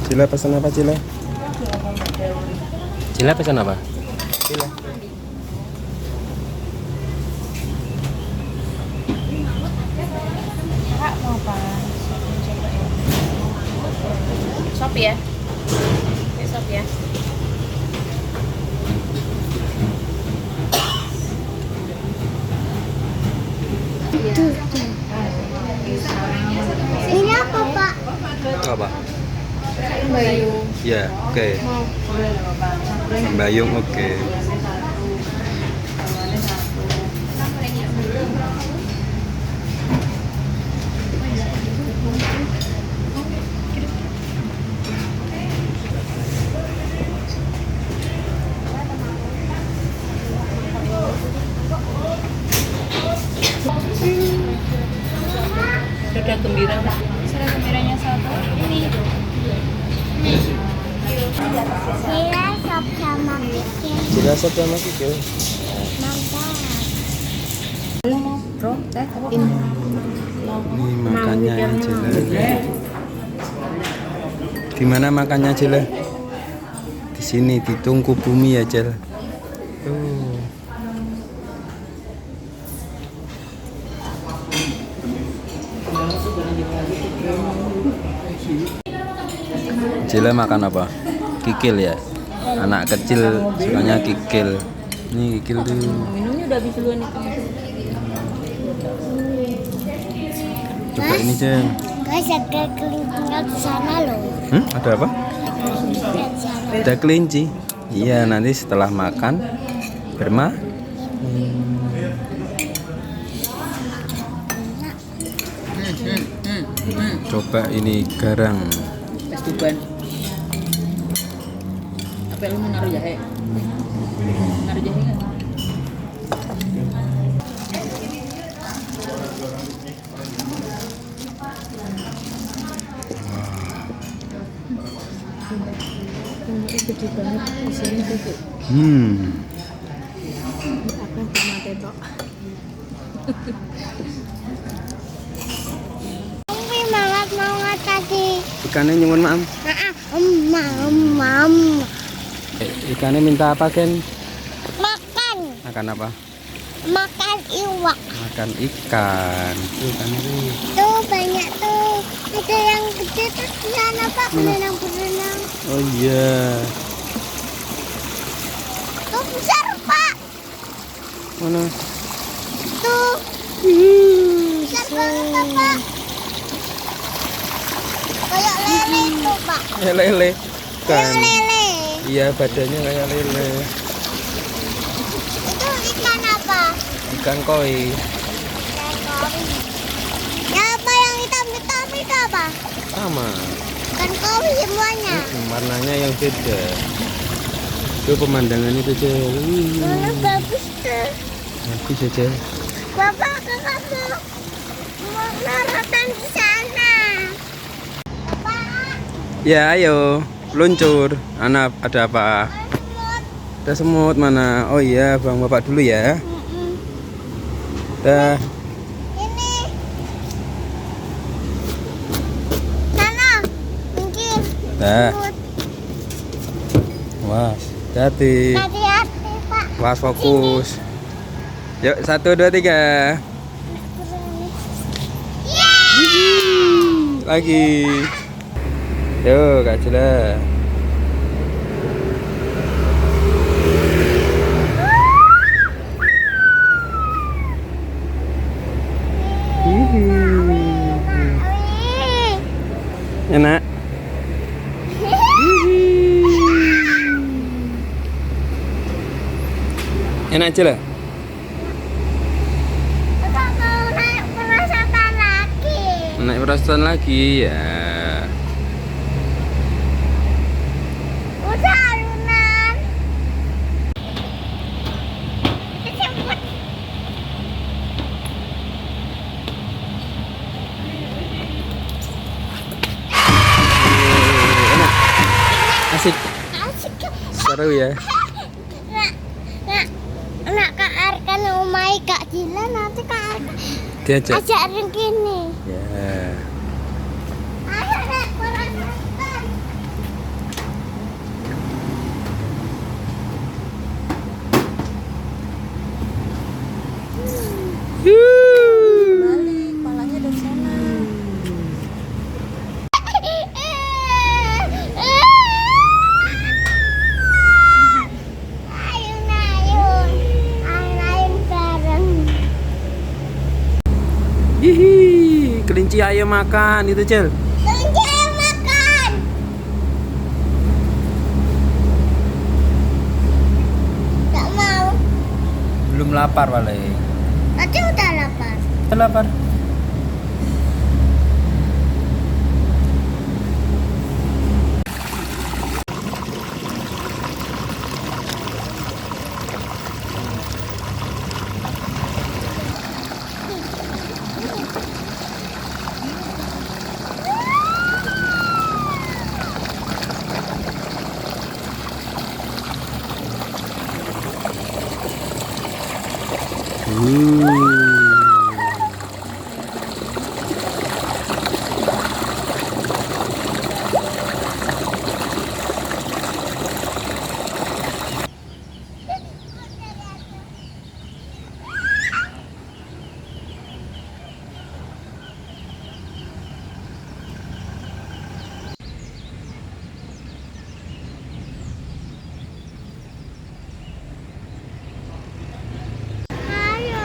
Cila pesan apa Cila? Cila pesan apa? Cila. Kak mau apa? Sop ya? Sop ya? Ini apa, Pak? Apa? Bayung. Ya, oke. Bayung oke. Sudah gembira, Pak. Sudah gembiranya satu. Ini. Sila sop sama bikin Cila sop sama kikil. mantap. Bro, cek ini. Ini makannya Cila. Di mana makannya Cila? Di sini di Tungku Bumi ya Cil. Tuh. Cila makan apa? Kikil ya. Anak kecil sukanya kikil. Ini kikil tuh. Minumnya udah habis duluan itu. Coba ini Cil. Guys, ada kelingking di sana loh. Ada apa? Kelingking di sana. Ada kelinci. Iya, nanti setelah makan berma. Coba ini garang. Es tuban. Apa lu mau naruh jahe? Naruh jahe nggak? Gede banget di sini tuh. Akan sama tetok. Tapi banget mau ngatasi. Ikannya nyungun maam. Mam. Ikannya minta apa Ken? Makan. Makan apa? Makan iwak. Makan ikan. Tuh ikannya tuh. Tuh banyak tuh. Ada yang gede tuh di sana, Pak. Berenang-berenang. Oh iya. Tuh besar, Pak. Mana? Tuh. Besar banget, Pak. Kayak lele tuh, Pak. Ya lele. Kayak Kan. lele. Iya badannya kayak lele. Itu ikan apa? Ikan koi. Ikan koi. Ya apa yang hitam-hitam itu apa? Sama. Ikan koi semuanya. Warnanya yang beda. Itu pemandangan itu Cel. Mana bagus tuh. Bagus ya Cel. Bapak kakak mau naruhkan di sana. Bapak, Ya ayo luncur. Anak ada apa? semut. Ada semut mana? Oh iya bang bapak dulu ya. Dah. Ini. Sana, minggir. Dah. Semut. Wah, hati. Hati-hati, Pak. Was fokus. Yuk 1, 2, 3. Lagi. Yuk Kak Cila. Enak. Enak Cila. Bapak mau naik perosotan lagi. Naik perosotan lagi ya. Udah alunan. Cepet. Enak. Asik. Asik. Seru ya. Nak Kak Arkan umai Kak Cila nanti Kak Arkan Diajak. ajak ring gini. Ya. Ayo naik perosotan. yang makan itu, Cel. Kelinci yang makan. Gak mau. Belum lapar paling. Tadi udah lapar. Udah lapar.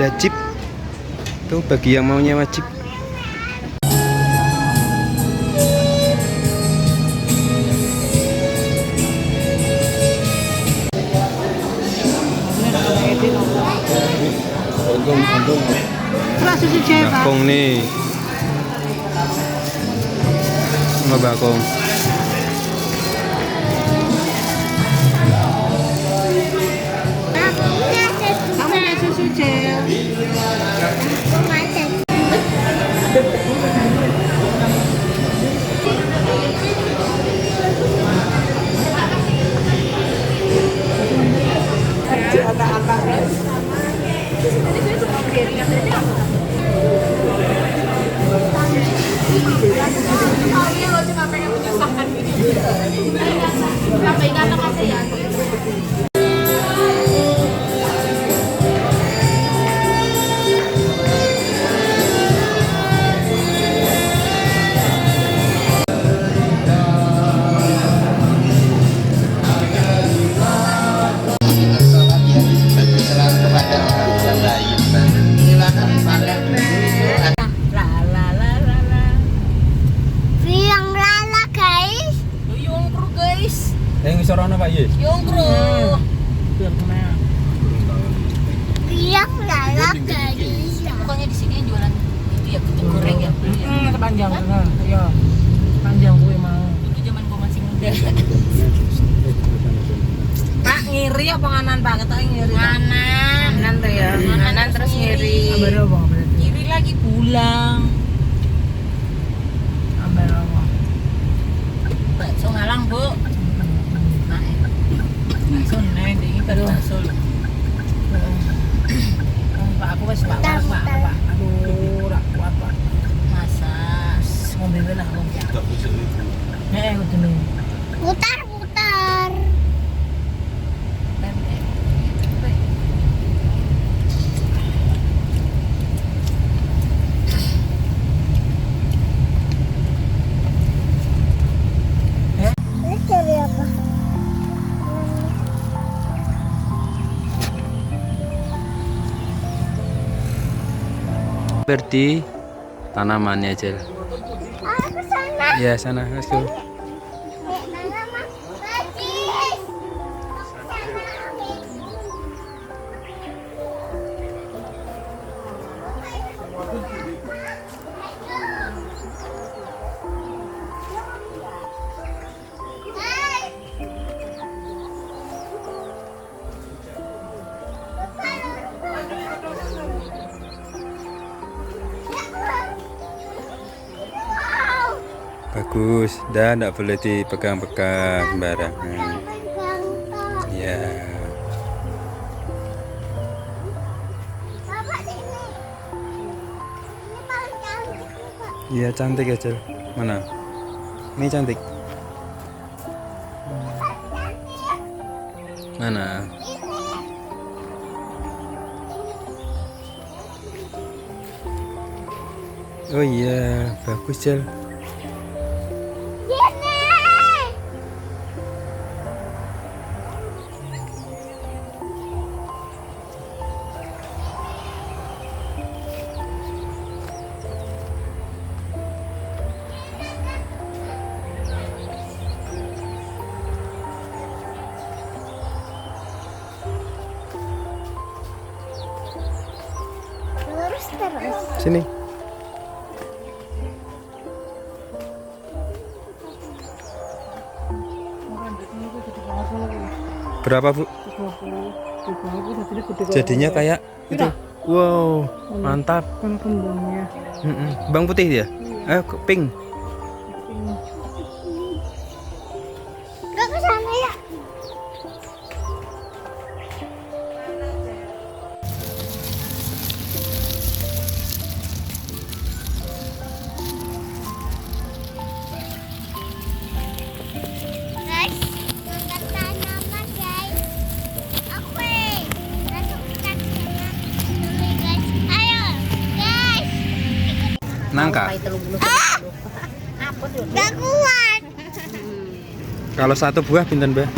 Ada jeep tuh bagi yang mau nyewa jeep. Bakong nih, sama bakong. Kamu ada susu, Cel. Biang lala guys. Yung kru, guys. Yang sorono Pak Ye. Yung kru. Biar kemana? Biang lala guys. Pokoknya di sini yang jualan itu ya putu goreng ya. Panjang bener, iya. Panjang gue mau. Itu zaman gua masih muda. Pak ngiri apa nganan Pak? Kata ngiri. Nganan tuh ya. Nganan terus ngiri. Ambil apa berarti? Kiri lagi pulang. Ambil apa? Bakso ngalang, Bu. Nah, bakso nih, ini baru bakso loh. Pak aku wes Pak, Pak. Aduh, rak kuat Pak. Masa Ngombe lah aku. Kudu nih. Putar-putar. Ini cari apa? Berarti tanamannya, Cel. Ke sana. Ya sana, let's go. Tanaman bagus. Bagus, dah tidak boleh dipegang-pegang sembarangan. Ya, Bapak sini. Ini paling cantik nih, Pak. iya cantik ya, Cel. Mana? Ini cantik. Mana? Oh iya, bagus, Cel. Sini. Berapa, Bu? 30. Jadinya kayak itu. Wow, mantap. Kan kembangnya. Bang putih dia? Pink. Gak ke sana ya. Guys, makan tanaman guys. Oke, langsung kita ke sana dulu guys. Ayo, guys. Nangka. Gak kuat. Kalau satu buah pinten, Mbak?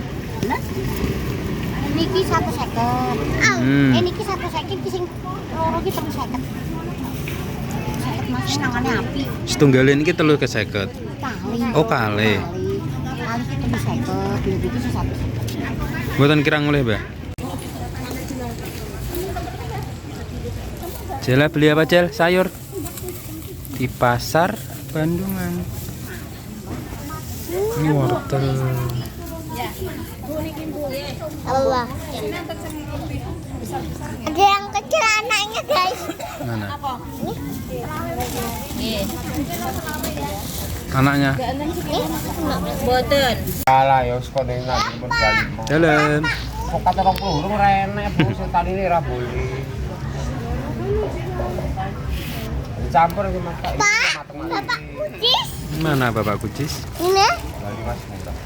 Niki 1,50. Niki 1,50 sing loro ki 3,50. 50 Mas nangane api. Setunggalin iki 3,50. Kali. Oh, kali. Kali ki 3,50, iki sing 1,50. Mboten kirang oleh, Mbak. Jela beli apa, Jel? Sayur. Di pasar Bandungan. Ini wortel. Allah. Ada yang kecil anaknya guys. Mana? Anaknya. Boten. Kalah ya sekolah ini nanti pun balik. Dalam. Kok kata 20 urung renek Bu setan ini ra boleh. Dicampur iki Mas. Pak, Bapak Kudis. Mana Bapak Kucis? Ini Bali Mas murah.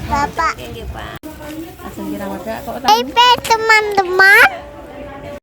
Bapak. Langsung kira wadah kok teman-teman.